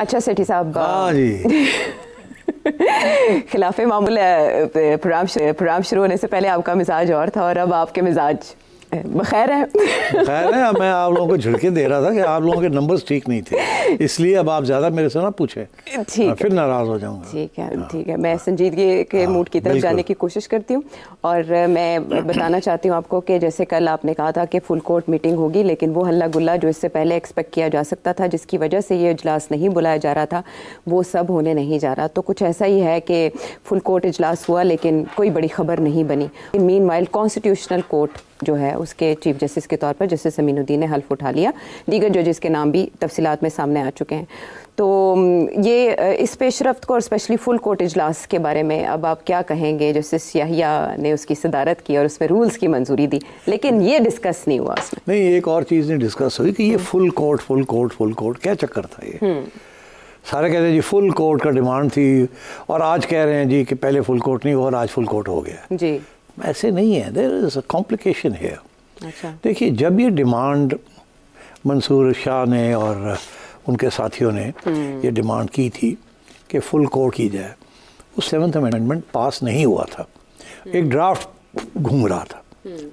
अच्छा सेठी साहब, हाँ जी। खिलाफे मामूल प्रोग्राम शुरू होने से पहले आपका मिजाज और था और अब आपके मिजाज बखैर है। खैर है, मैं आप लोगों को झिड़के दे रहा था कि आप लोगों के नंबर्स ठीक नहीं थे, इसलिए अब आप ज़्यादा मेरे से ना पूछें, फिर नाराज़ हो जाऊंगा। ठीक है, ठीक है, मैं संजीदगी के मूड की तरफ जाने की कोशिश करती हूँ। और मैं बताना चाहती हूँ आपको कि जैसे कल आपने कहा था कि फुल कोर्ट मीटिंग होगी, लेकिन वो हल्ला गुल्ला जो इससे पहले एक्सपेक्ट किया जा सकता था, जिसकी वजह से ये इजलास नहीं बुलाया जा रहा था, वो सब होने नहीं जा रहा। तो कुछ ऐसा ही है कि फुल कोर्ट इजलास हुआ लेकिन कोई बड़ी खबर नहीं बनी। मीनवाइल कॉन्स्टिट्यूशनल कोर्ट जो है उसके चीफ जस्टिस के तौर पर जस्टिस अमीनुद्दीन ने हल्फ उठा लिया, दीगर जजेस के नाम भी तफसीलात में सामने आ चुके हैं। तो ये इस पेशरफ्त को और स्पेशली फुल कोर्ट इजलास के बारे में अब आप क्या कहेंगे? जस्टिस याहिया ने उसकी सदारत की और उसमें रूल्स की मंजूरी दी, लेकिन ये डिस्कस नहीं हुआ उसमें। नहीं, एक और चीज़ नहीं डिस्कस हुई कि ये फुल कोर्ट क्या चक्कर था ये। सारे कहते हैं जी फुल कोर्ट का डिमांड थी और आज कह रहे हैं जी कि पहले फुल कोर्ट नहीं हुआ और आज फुल कोर्ट हो गया जी। ऐसे नहीं है, देयर इज अ कॉम्प्लिकेशन है। अच्छा, देखिए, जब ये डिमांड मंसूर शाह ने और उनके साथियों ने ये डिमांड की थी कि फुल कोर्ट की जाए, वो 7th अमेंडमेंट पास नहीं हुआ था, एक ड्राफ्ट घूम रहा था,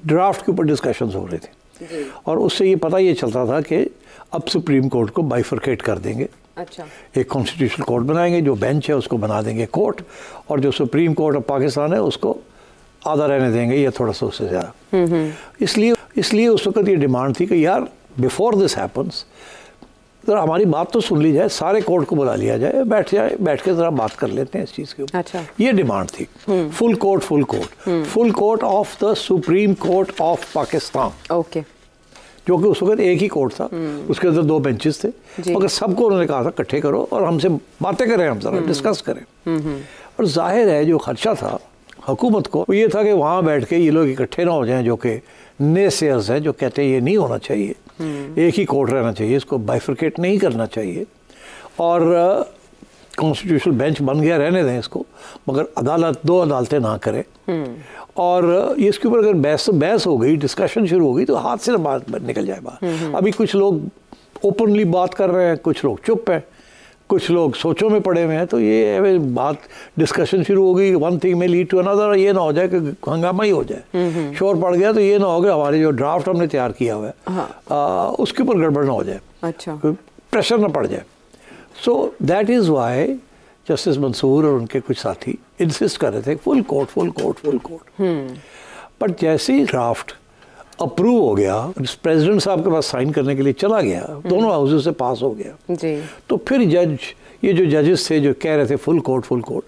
ड्राफ्ट के ऊपर डिस्कशंस हो रहे थे और उससे ये पता ये चलता था कि अब सुप्रीम कोर्ट को बाइफरकेट कर देंगे। अच्छा, एक कॉन्स्टिट्यूशनल कोर्ट बनाएंगे, जो बेंच है उसको बना देंगे कोर्ट, और जो सुप्रीम कोर्ट ऑफ पाकिस्तान है उसको आधा रहने देंगे या थोड़ा सा उससे ज़्यादा। इसलिए उस वक्त ये डिमांड थी कि यार बिफोर दिस हैपन्स ज़रा हमारी बात तो सुन ली जाए, सारे कोर्ट को बुला लिया जाए, बैठ के ज़रा बात कर लेते हैं इस चीज़ के ऊपर। अच्छा, ये डिमांड थी। Full court of the supreme court of Pakistan. Okay, जो कि उस वक्त एक ही कोर्ट था, उसके अंदर 2 बेंचेस थे, मगर सबको उन्होंने कहा था इकट्ठे करो और हमसे बातें करें, हम ज़रा डिस्कस करें। और जाहिर है जो खर्चा था हुकूमत को वो ये था कि वहाँ बैठ के ये लोग इकट्ठे ना हो जाएं, जो कि नेसेयर्स हैं, जो कहते हैं ये नहीं होना चाहिए, एक ही कोर्ट रहना चाहिए, इसको बाइफरकेट नहीं करना चाहिए और कॉन्स्टिट्यूशनल बेंच बन गया, रहने दें इसको, मगर अदालत 2 अदालतें ना करें। और इसके ऊपर अगर बहस हो गई, डिस्कशन शुरू हो गई, तो हाथ से बात निकल जाए बाहर। अभी कुछ लोग ओपनली बात कर रहे हैं, कुछ लोग चुप हैं, कुछ लोग सोचों में पड़े हुए हैं, तो ये बात डिस्कशन शुरू हो गई, वन थिंग में लीड टू अनदर, ये ना हो जाए कि हंगामा ही हो जाए, शोर पड़ गया, तो ये ना हो गया हमारे जो ड्राफ्ट हमने तैयार किया हुआ है उसके ऊपर गड़बड़ ना हो जाए। अच्छा, प्रेशर ना पड़ जाए। So that is why justice Mansoor और उनके कुछ साथी इंसिस्ट कर रहे थे फुल कोर्ट। बट जैसे ही ड्राफ्ट अप्रूव हो गया, प्रेसिडेंट साहब के पास साइन करने के लिए चला गया, दोनों हाउसेस से पास हो गया जी। तो फिर ये जो जजेस थे जो कह रहे थे फुल कोर्ट,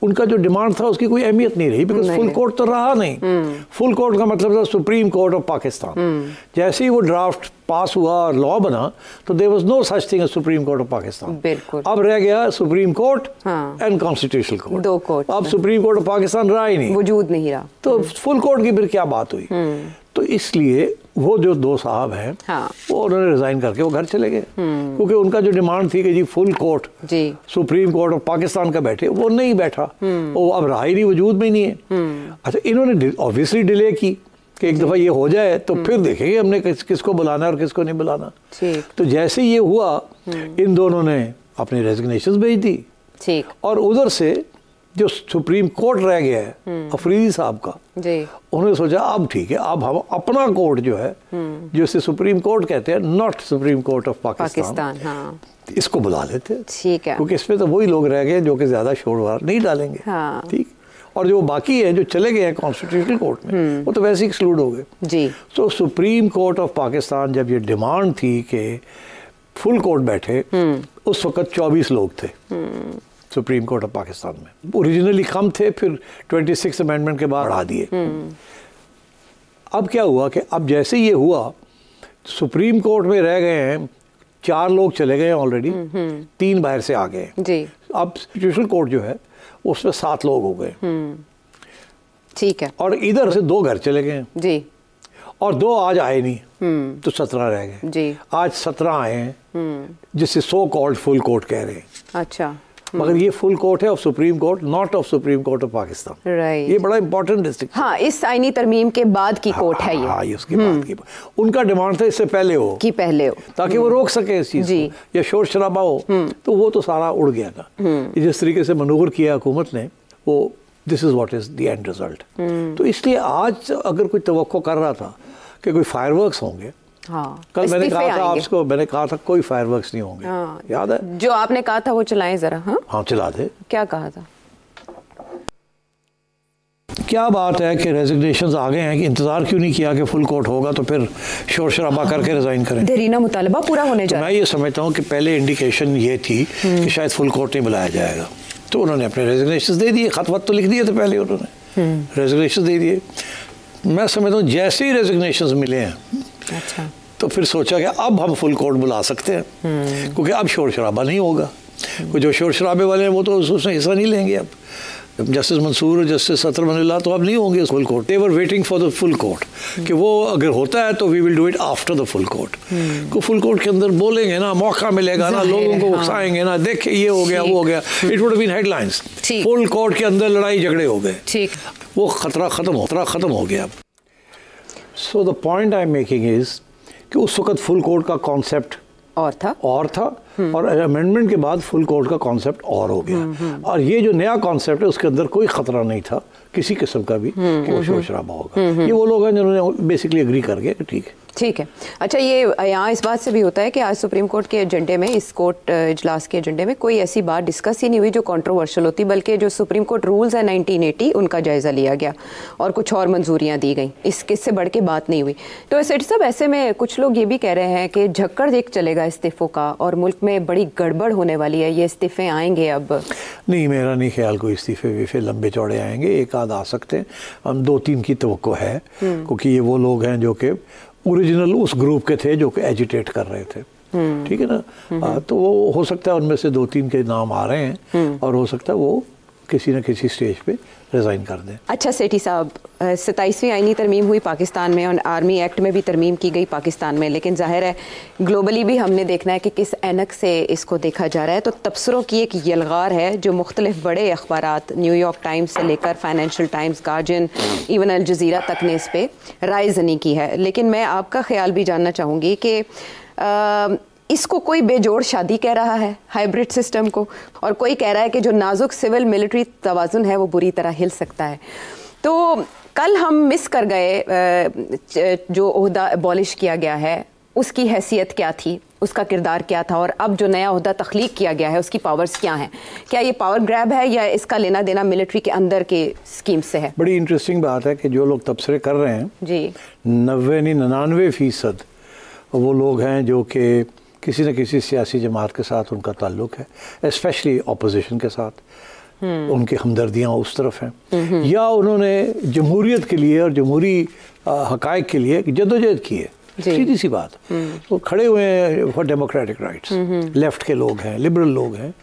उनका जो डिमांड था उसकी कोई अहमियत नहीं रही, बिकॉज फुल कोर्ट तो रहा नहीं। फुल कोर्ट का मतलब था सुप्रीम कोर्ट ऑफ पाकिस्तान। जैसे ही वो ड्राफ्ट पास हुआ और लॉ बना, तो there was no such thing as supreme court of Pakistan. अब रह गया supreme court and constitutional court, 2 court. अब सुप्रीम कोर्ट ऑफ पाकिस्तान रहा ही नहीं, वजूद नहीं रहा, तो फुल कोर्ट की फिर क्या बात हुई। तो इसलिए वो जो 2 साहब हैं वो उन्होंने रिजाइन करके वो घर चले गए, क्योंकि उनका जो डिमांड थी कि जी full court supreme court of Pakistan का बैठे, वो नहीं बैठा, वो अब रहा ही नहीं, वजूद में ही नहीं है। अच्छा, इन्होंने ऑब्वियसली डिले की कि एक दफ़ा ये हो जाए तो फिर देखेंगे हमने किसको बुलाना और किसको नहीं बुलाना। तो जैसे ये हुआ, इन दोनों ने अपनी रेजिग्नेशन भेज दी और उधर से जो सुप्रीम कोर्ट रह गया है अफरीदी साहब का जी, उन्होंने सोचा अब ठीक है, अब हम अपना कोर्ट जो है, जो इसे सुप्रीम कोर्ट कहते हैं, not supreme court of Pakistan, इसको बुला लेते हैं। ठीक है, क्योंकि इसमें तो वही लोग रह गए जो कि ज्यादा शोर नहीं डालेंगे। ठीक, और जो बाकी है जो चले गए हैं कॉन्स्टिट्यूशनल कोर्ट में, वो तो वैसे ही एक्सक्लूड हो गए जी। तो सुप्रीम कोर्ट ऑफ पाकिस्तान जब ये डिमांड थी कि फुल कोर्ट बैठे, उस वक्त 24 लोग थे सुप्रीम कोर्ट ऑफ पाकिस्तान में। ओरिजिनली कम थे, फिर 26 अमेंडमेंट के बाद बढ़ा दिए। अब क्या हुआ कि अब जैसे ये हुआ, सुप्रीम कोर्ट में रह गए हैं 4 लोग चले गए ऑलरेडी, 3 बाहर से आ गए जी। अब कॉन्स्टिट्यूशनल कोर्ट जो है उसमें 7 लोग हो गए। ठीक है, और इधर से 2 घर चले गए जी, और 2 आज आए नहीं, तो 17 रह गए जी। आज 17 आए हैं, जिसे सो कॉल्ड फुल कोर्ट कह रहे हैं। अच्छा, मगर ये फुल कोर्ट है of supreme court, not of supreme court of Pakistan. Right, ये बड़ा इंपॉर्टेंट डिस्ट्रिक्ट। हाँ, इस आईनी तरमीम के बाद की कोर्ट है ये। हाँ, ये उसके बाद की। उनका डिमांड था इससे पहले हो, कि पहले हो, ताकि वो रोक सके इस चीज को, या शोर शराबा हो। तो वो तो सारा उड़ गया ना। जिस तरीके से मनूवर किया हुकूमत ने, वो this is what is the end result. तो इसलिए आज अगर कोई तवक्को कर रहा था कि कोई फायरवर्क्स होंगे, हाँ, कल मैंने कहा था आपको, मैंने कहा था कोई फायरवर्क्स नहीं होंगे। हाँ, याद है जो आपने कहा था, वो चलाएं जरा। हाँ, हाँ, चला दे। क्या कहा था? क्या बात है कि रेजिग्नेशंस आ गए हैं, कि इंतजार क्यों नहीं किया कि फुल कोर्ट होगा तो फिर शोर शराबा करके रिजाइन करें। देरीना मुतालबा पूरा होने जा रहा है। मैं ये समझता हूँ कि पहले इंडिकेशन ये थी कि शायद फुल कोर्ट नहीं बुलाया जाएगा, तो उन्होंने अपने रेजिग्नेशन दे दिए। खत वत तो लिख दिए थे पहले उन्होंने, रेजिग्नेशन दे दिए। मैं समझता हूँ जैसे ही रेजिग्नेशन मिले हैं, अच्छा, तो फिर सोचा कि अब हम फुल कोर्ट बुला सकते हैं, क्योंकि अब शोर शराबा नहीं होगा। जो शोर शराबे वाले हैं वो तो उसमें हिस्सा नहीं लेंगे। अब जस्टिस मंसूर और जस्टिस अतर मनिल्ला तो अब नहीं होंगे full court. They were waiting for the full court, कि वो अगर होता है तो we will do it after the full court. को फुल कोर्ट के अंदर बोलेंगे ना, मौका मिलेगा ना, लोगों को उकसाएंगे ना, देख ये हो गया वो हो गया, it would have been headlines. Full court के अंदर लड़ाई झगड़े हो गए, ठीक, वो खतरा खत्म हो गया। So the point I am making is कि उस वक्त फुल कोर्ट का कॉन्सेप्ट और था और अमेंडमेंट के बाद फुल कोर्ट का कॉन्सेप्ट और हो गया। और ये जो नया कॉन्सेप्ट है उसके अंदर कोई खतरा नहीं था किसी किस्म का भी कि वो शोर शराबा होगा। ये वो लोग हैं जिन्होंने बेसिकली एग्री कर गए कि ठीक है। अच्छा, ये यहाँ इस बात से भी होता है कि आज सुप्रीम कोर्ट के एजेंडे में, इस कोर्ट इजलास के एजेंडे में कोई ऐसी बात डिस्कस ही नहीं हुई जो कंट्रोवर्शियल होती, बल्कि जो सुप्रीम कोर्ट रूल्स है 1980 उनका जायज़ा लिया गया और कुछ और मंजूरियाँ दी गई। इससे बढ़ के बात नहीं हुई। तो सेठ साहब, ऐसे में कुछ लोग ये भी कह रहे हैं कि झक्कड़ एक चलेगा इस्तीफ़ों का और मुल्क में बड़ी गड़बड़ होने वाली है। ये इस्तीफ़े आएंगे अब? नहीं, मेरा नहीं ख्याल कोई इस्तीफ़े विफ़े लंबे चौड़े आएंगे। एक आध आ सकते हैं, हम 2-3 की तवक्को है, क्योंकि ये वो लोग हैं जो कि ओरिजिनल उस ग्रुप के थे जो कि एजिटेट कर रहे थे, ठीक है ना। तो वो हो सकता है उनमें से 2-3 के नाम आ रहे हैं, और हो सकता है वो किसी न किसी स्टेज पे रिज़ाइन कर दें। अच्छा सेठी साहब, 27वीं आईनी तरमीम हुई पाकिस्तान में और आर्मी एक्ट में भी तरमीम की गई पाकिस्तान में, लेकिन जाहिर है ग्लोबली भी हमने देखना है कि किस ऐनक से इसको देखा जा रहा है। तो तबसरों की एक यलगार है जो मुख्तलिफ बड़े अखबारात, न्यूयॉर्क टाइम्स से लेकर Financial Times, Guardian, even Al Jazeera तक ने इस पर राय ज़नी की है। लेकिन मैं आपका ख्याल भी जानना चाहूँगी कि इसको कोई बेजोड़ शादी कह रहा है, हाइब्रिड सिस्टम को, और कोई कह रहा है कि जो नाजुक सिविल मिलिट्री तवाज़ुन है वो बुरी तरह हिल सकता है। तो कल हम मिस कर गए जो ओहदा अबॉलिश किया गया है उसकी हैसियत क्या थी, उसका किरदार क्या था, और अब जो नया ओहदा तख्लीक किया गया है उसकी पावर्स क्या हैं। क्या ये पावर ग्रैब है या इसका लेना देना मिलिट्री के अंदर के स्कीम से है? बड़ी इंटरेस्टिंग बात है कि जो लोग तबसरे कर रहे हैं जी, 99% वो लोग हैं जो कि किसी न किसी सियासी जमात के साथ उनका ताल्लुक़ है, स्पेशली अपोजिशन के साथ। उनकी हमदर्दियाँ उस तरफ हैं, या उन्होंने जमहूरियत के लिए और जमहूरी हक़ाइक़ के लिए जद्दोजहद की है। सीधी सी बात, तो खड़े हुए हैं फॉर डेमोक्रेटिक राइट्स, लेफ्ट के लोग हैं, लिबरल लोग हैं।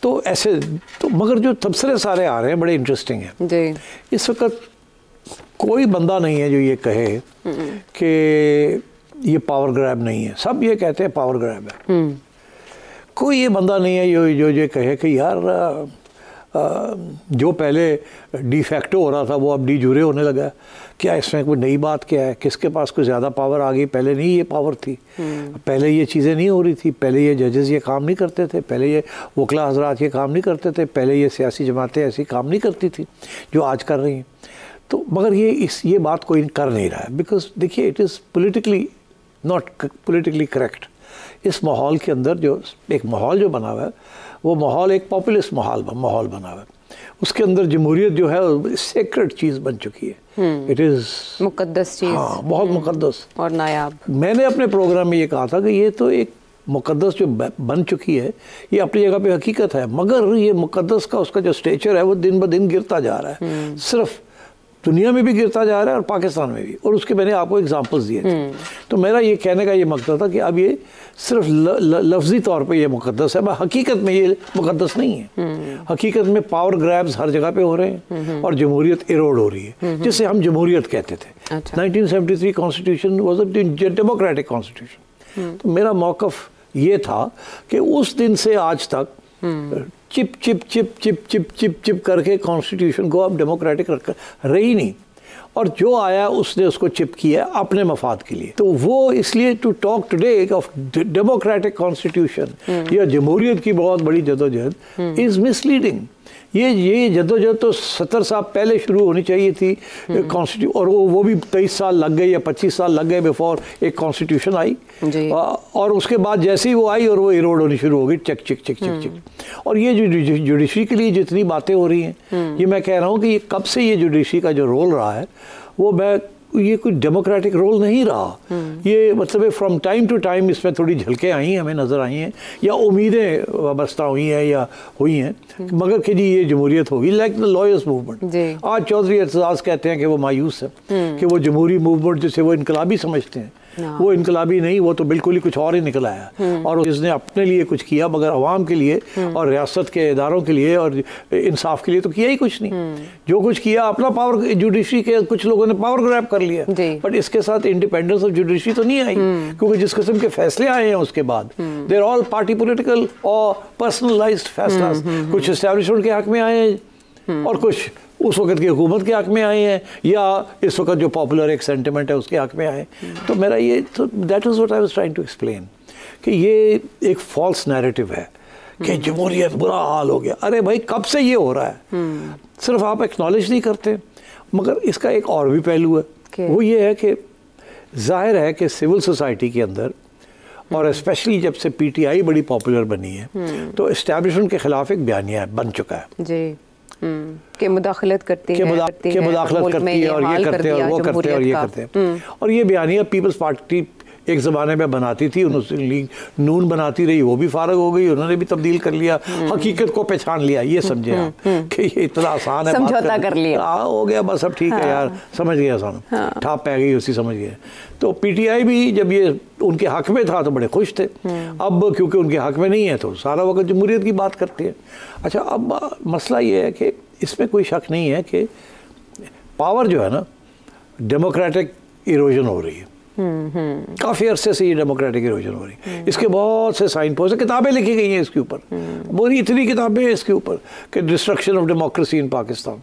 तो ऐसे तो मगर जो तबसरे सारे आ रहे हैं बड़े इंटरेस्टिंग हैं। इस वक्त कोई बंदा नहीं है जो ये कहे कि ये पावर ग्रैब नहीं है। सब ये कहते हैं पावर ग्रैब है। कोई ये बंदा नहीं है जो ये कहे कि यार जो पहले डी फैक्टो हो रहा था वो अब डी जूरे होने लगा। क्या इसमें कोई नई बात क्या है? किसके पास कोई ज़्यादा पावर आ गई? पहले नहीं ये पावर थी, पहले ये चीज़ें नहीं हो रही थी, पहले ये जजेस ये काम नहीं करते थे, पहले ये वकला हजरात ये काम नहीं करते थे, पहले ये सियासी जमातें ऐसी काम नहीं करती थी जो आज कर रही हैं। तो मगर ये बात कोई कर नहीं रहा है, बिकॉज देखिए it is politically not politically correct. इस माहौल के अंदर जो एक माहौल जो बना हुआ है वो माहौल एक पॉपुलिस्ट माहौल बना हुआ है। उसके अंदर जमहूरियत जो है सेक्रेट चीज़ बन चुकी है। इट इज़ मुकद्दस चीज़, हाँ, बहुत मुकद्दस और नायाब। मैंने अपने प्रोग्राम में ये कहा था कि ये तो एक मुकद्दस जो बन चुकी है ये अपनी जगह पे हकीकत है, मगर ये मुकद्दस का उसका जो स्टेचर है वो दिन ब दिन गिरता जा रहा है। सिर्फ दुनिया में भी गिरता जा रहा है और पाकिस्तान में भी, और उसके मैंने आपको एग्जांपल्स दिए थे। तो मेरा ये कहने का ये मकसद था कि अब ये सिर्फ लफ्जी तौर पे ये मुकद्दस है, हकीकत में ये मुकद्दस नहीं है। हकीकत में पावर ग्रैब्स हर जगह पे हो रहे हैं और जमहूरियत इरोड हो रही है, जिसे हम जमहूरियत कहते थे। 1973 constitution was a democratic constitution. तो मेरा मौक़िफ़ ये था कि उस दिन से आज तक chip chip chip chip chip chip chip करके कॉन्स्टिट्यूशन को अब डेमोक्रेटिक रही नहीं, और जो आया उसने उसको चिप किया अपने मफाद के लिए। तो वो इसलिए to talk today of democratic constitution या जमहूरियत की बहुत बड़ी जदोजहद इज मिसलीडिंग। ये जदोजहद तो 70 साल पहले शुरू होनी चाहिए थी कॉन्स्टिट्यूशन, और वो भी 23 साल लग गए या 25 साल लग गए बिफोर एक कॉन्स्टिट्यूशन आई, और उसके बाद जैसे ही वो आई और वो इरोड होनी शुरू हो गई, चक चिक चिक चिक चिक। और ये जो जुडिशरी के लिए जितनी बातें हो रही हैं, ये मैं कह रहा हूँ कि ये कब से ये जुडिशरी का जो रोल रहा है वो ये कोई डेमोक्रेटिक रोल नहीं रहा। ये मतलब फ्रॉम टाइम टू टाइम इसमें थोड़ी झलकें आई हैं, हमें नज़र आई हैं, या उम्मीदें वाबस्ता हुई हैं या हुई हैं, मगर कि जी ये जमहूरियत होगी। लाइक द लॉयर्स मूवमेंट, आज चौधरी एतजाज़ कहते हैं कि वो मायूस है कि वो जमहूरी मूवमेंट जिसे वो इनकलाबी समझते हैं, वो इनकलाबी नहीं, वो तो बिल्कुल ही कुछ और ही निकला है। और जिसने अपने लिए कुछ किया मगर अवाम के लिए और रियासत के इदारों के लिए और इंसाफ के लिए तो किया ही कुछ नहीं। जो कुछ किया अपना पावर, जुडिशरी के कुछ लोगों ने पावर ग्रैब कर लिया, बट इसके साथ इंडिपेंडेंस ऑफ जुडिशरी तो नहीं आई, क्योंकि जिस किस्म के फैसले आए हैं उसके बाद they are all party political और पर्सनलाइज्ड फैसला। कुछ एस्टैब्लिशमेंट के हक में आए हैं और कुछ उस वक्त की हुकूमत के हक में आए हैं, या इस वक्त जो पॉपुलर एक सेंटिमेंट है उसके हक में आए। तो मेरा ये तो that is what I was trying to explain कि ये एक फॉल्स नैरेटिव है कि जमहूरियत बुरा हाल हो गया। अरे भाई कब से ये हो रहा है, सिर्फ आप एक्नॉलेज नहीं करते। मगर इसका एक और भी पहलू है, वो ये है कि जाहिर है कि सिविल सोसाइटी के अंदर और स्पेशली जब से पीटीआई बड़ी पॉपुलर बनी है तो एस्टैब्लिशमेंट के खिलाफ एक बयानिया बन चुका है जी, के मुदाखलत करती है, मुदाखलत करती है और ये करते हैं और वो करते हैं और ये करते हैं। और ये बयानिया पीपल्स पार्टी एक ज़माने में बनाती थी, मुस्लिम लीग नून बनाती रही, वो भी फारग हो गई, उन्होंने भी तब्दील कर लिया, हकीकत को पहचान लिया। ये समझे आप कि ये इतना आसान है, समझौता कर लिया, हो गया बस अब ठीक है यार, समझ गया सानू, ठाप पै गई उसी, समझ गया। तो पीटीआई भी जब ये उनके हक में था तो बड़े खुश थे, अब क्योंकि उनके हक में नहीं है तो सारा वक्त जमहूरियत की बात करते हैं। अच्छा, अब मसला ये है कि इसमें कोई शक नहीं है कि पावर जो है ना, डेमोक्रेटिक इरोजन हो रही है, काफ़ी अरसे से ये डेमोक्रेटिक इरोजन हो रही है। इसके बहुत से साइन पोस्ट, किताबें लिखी गई हैं इसके ऊपर, पूरी इतनी किताबें हैं इसके ऊपर कि destruction of democracy in Pakistan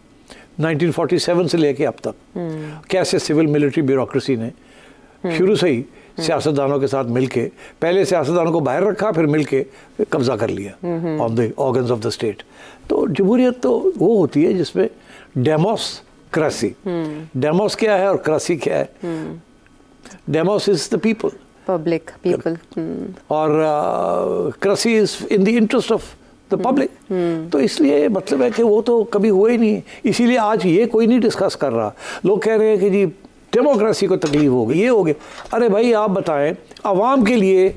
1947 से लेके अब तक कैसे सिविल मिलिट्री ब्यूरोक्रेसी ने शुरू से ही सियासतदानों के साथ मिलके, पहले सियासतदानों को बाहर रखा, फिर मिलके कब्जा कर लिया on the organs of the state. तो जमहूरियत तो वो होती है जिसमें डेमोक्रेसी, डेमोस क्या है और क्रेसी क्या है? Demos is the people, public people, और cracy is in the interest of the public. तो इसलिए मतलब है कि वो तो कभी हुआ ही नहीं, इसीलिए आज ये कोई नहीं डिस्कस कर रहा। लोग कह रहे हैं कि जी डेमोक्रेसी को तकलीफ हो गई, ये हो गया। अरे भाई आप बताएं, अवाम के लिए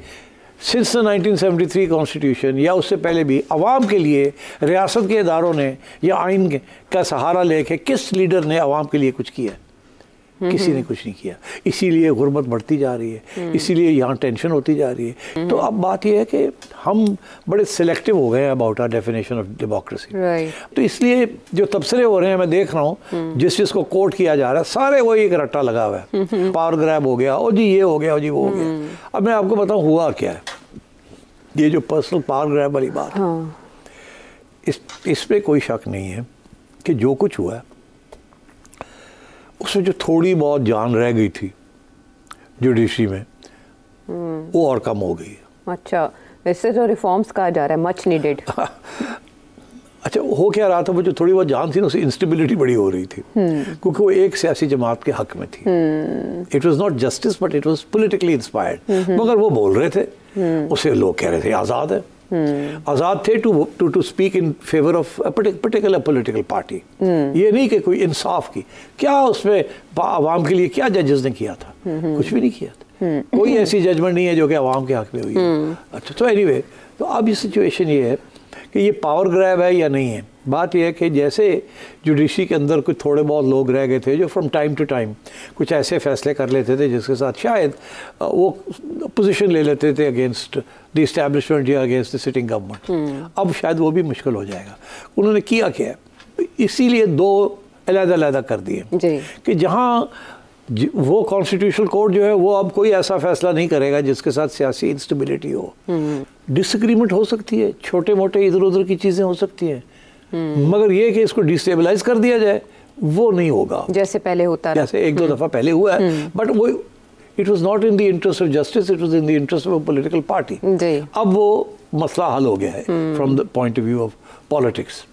सिंस द 1973 कॉन्स्टिट्यूशन या उससे पहले भी अवाम के लिए रियासत के इदारों ने या आइन का सहारा लेके किस लीडर ने अवाम के लिए कुछ किया? किसी ने कुछ नहीं किया। इसीलिए गुर्बत बढ़ती जा रही है, इसीलिए यहाँ टेंशन होती जा रही है। तो अब बात यह है कि हम बड़े सिलेक्टिव हो गए हैं about our definition of democracy. तो इसलिए जो तबसरे हो रहे हैं, मैं देख रहा हूँ जिस जिसको कोट किया जा रहा है, सारे वही एक रट्टा लगा हुआ है, पावर ग्रैब हो गया, ओ जी ये हो गया, ओ जी वो हो गया। अब मैं आपको बताऊँ हुआ क्या है, ये जो पर्सनल पावर ग्रैब वाली बात है, इस पर कोई शक नहीं है कि जो कुछ हुआ है उसमें जो थोड़ी बहुत जान रह गई थी जुडिशरी में, वो और कम हो गई। अच्छा, इससे जो रिफॉर्म्स कहा जा रहा है मच नीडेड। अच्छा, हो क्या रहा था, वो जो थोड़ी बहुत जान थी ना, उससे इंस्टेबिलिटी बड़ी हो रही थी, क्योंकि वो एक सियासी जमात के हक में थी। It was not justice but it was politically inspired. मगर वो बोल रहे थे, उसे लोग कह रहे थे आज़ाद है, आज़ाद थे to speak in favour of particular political party. ये नहीं कि कोई इंसाफ की, क्या उसमें आवाम के लिए क्या जजेस ने किया था? कुछ भी नहीं किया था। कोई ऐसी जजमेंट नहीं है जो कि आवाम के हक में हुई है। अच्छा, तो एनीवे, तो अब ये सिचुएशन ये है कि ये पावर ग्रैब है या नहीं है। बात यह है कि जैसे जुडिशरी के अंदर कुछ थोड़े बहुत लोग रह गए थे जो फ्रॉम टाइम टू टाइम कुछ ऐसे फैसले कर लेते थे जिसके साथ शायद वो पोजीशन ले लेते थे अगेंस्ट द इस्टेब्लिशमेंट या अगेंस्ट द सिटिंग गवर्नमेंट। अब शायद वो भी मुश्किल हो जाएगा। उन्होंने किया क्या, इसीलिए दो अलग-अलग कर दिए कि जहाँ वो कॉन्स्टिट्यूशनल कोर्ट जो है वो अब कोई ऐसा फैसला नहीं करेगा जिसके साथ सियासी इंस्टेबिलिटी हो। डिसएग्रीमेंट हो सकती है, छोटे मोटे इधर उधर की चीज़ें हो सकती हैं, मगर ये कि इसको डिस्टेबलाइज कर दिया जाए वो नहीं होगा, जैसे पहले होता रहा, जैसे एक दो दफ़ा पहले हुआ है। बट वो it was not in the interest of justice, it was in the interest of a political party. अब वो मसला हल हो गया है from the point of view of politics.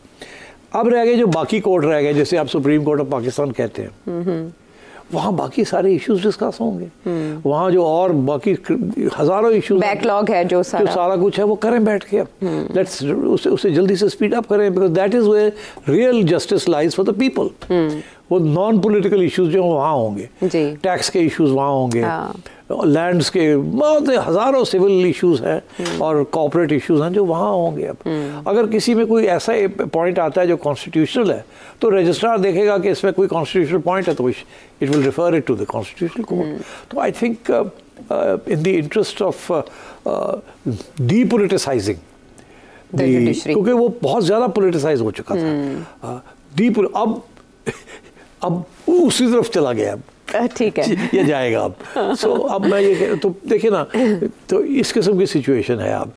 अब रह गए जो बाकी कोर्ट रह गए, जैसे आप सुप्रीम कोर्ट ऑफ पाकिस्तान कहते हैं, वहाँ बाकी सारे इश्यूज डिस्कस होंगे। वहाँ जो और बाकी हजारों इश्यूज बैकलॉग है, जो सारा कुछ है वो करें बैठ के। अब लेट्स उसे जल्दी से स्पीड अप करें, because that is where real justice lies for the people. वो नॉन पॉलिटिकल इश्यूज जो वहाँ होंगे, टैक्स के इश्यूज वहाँ होंगे, लैंड्स के बहुत हजारों सिविल इश्यूज हैं और कॉर्पोरेट इश्यूज हैं जो वहाँ होंगे। अब अगर किसी में कोई ऐसा पॉइंट आता है जो कॉन्स्टिट्यूशनल है, तो रजिस्ट्रार देखेगा कि इसमें कोई कॉन्स्टिट्यूशनल पॉइंट है तो it will refer it to the constitutional court. तो I think in the interest of depoliticising, क्योंकि वो बहुत ज़्यादा पोलिटिसाइज हो चुका था, अब उसी तरफ चला गया। अब ठीक है, ये जाएगा अब। सो अब मैं ये तो देखिए ना, तो इस किस्म की सिचुएशन है अब।